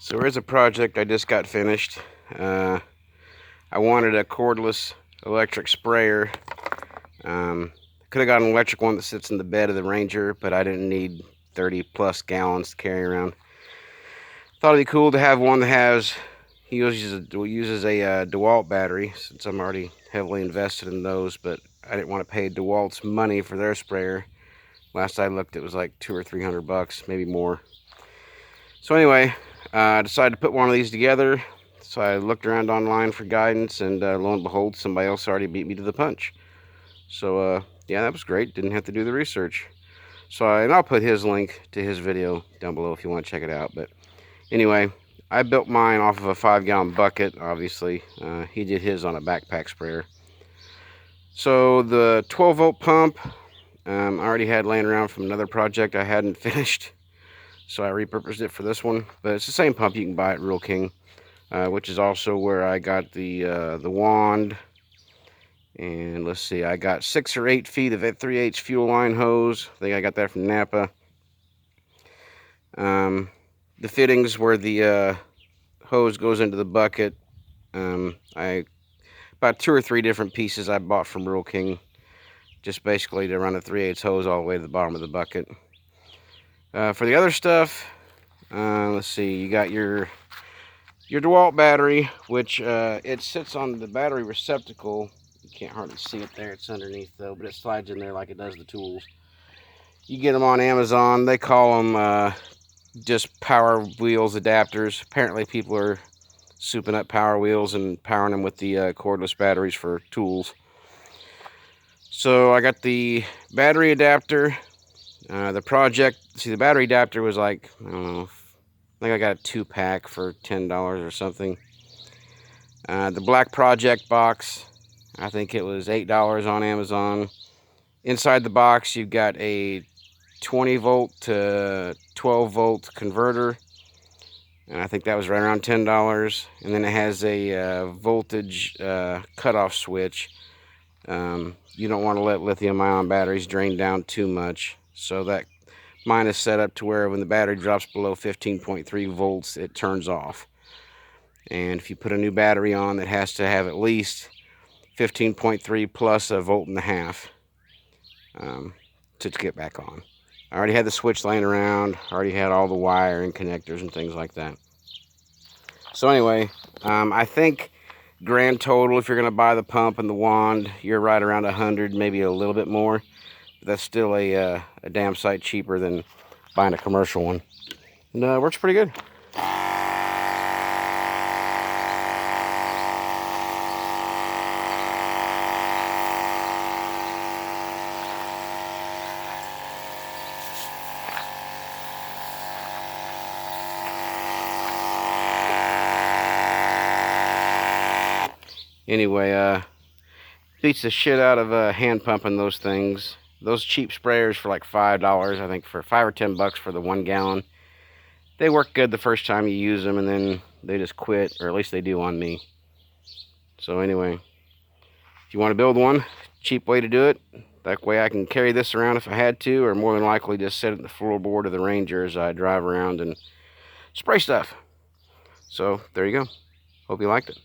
So here's a project I just got finished. I wanted a cordless electric sprayer. Could have got an electric one that sits in the bed of the Ranger, but I didn't need 30 plus gallons to carry around. Thought it'd be cool to have one that has, he uses a Dewalt battery, since I'm already heavily invested in those, but I didn't want to pay Dewalt's money for their sprayer. Last I looked, it was like $200 or $300, maybe more. So anyway, I decided to put one of these together. So I looked around online for guidance, and lo and behold, somebody else already beat me to the punch. So yeah, that was great. Didn't have to do the research. And I'll put his link to his video down below if you want to check it out. But anyway, I built mine off of a 5-gallon bucket, obviously. He did his on a backpack sprayer. So the 12-volt pump, I already had laying around from another project I hadn't finished. So I repurposed it for this one. But it's the same pump you can buy at Rural King, which is also where I got the wand. And let's see, I got 6 or 8 feet of 3/8 fuel line hose. I think I got that from Napa. The fittings where the hose goes into the bucket. About 2 or 3 different pieces I bought from Rural King, just basically to run a 3/8 hose all the way to the bottom of the bucket. For the other stuff, let's see, you got your Dewalt battery, which it sits on the battery receptacle. You can't hardly see it there, it's underneath though, but it slides in there like it does the tools. You get them on Amazon. They call them just power wheels adapters. Apparently people are souping up power wheels and powering them with the cordless batteries for tools. So I got the battery adapter. The battery adapter was like, I don't know, I think I got a 2-pack for $10 or something. The black project box, I think it was $8 on Amazon. Inside the box, you've got a 20-volt to 12-volt converter, and I think that was right around $10. And then it has a voltage cutoff switch. You don't want to let lithium-ion batteries drain down too much, so that mine is set up to where when the battery drops below 15.3 volts, it turns off. And if you put a new battery on, it has to have at least 15.3 plus 1.5 volts to get back on. I already had the switch laying around. I already had all the wire and connectors and things like that. So anyway, I think grand total, if you're going to buy the pump and the wand, you're right around 100, maybe a little bit more. But that's still a damn sight cheaper than buying a commercial one. And it works pretty good. Anyway, beats the shit out of hand pumping those things. Those cheap sprayers for like $5, I think for $5 or $10 for the 1 gallon. They work good the first time you use them, and then they just quit, or at least they do on me. So anyway, if you want to build one, cheap way to do it. That way I can carry this around if I had to, or more than likely just set it in the floorboard of the Ranger as I drive around and spray stuff. So there you go. Hope you liked it.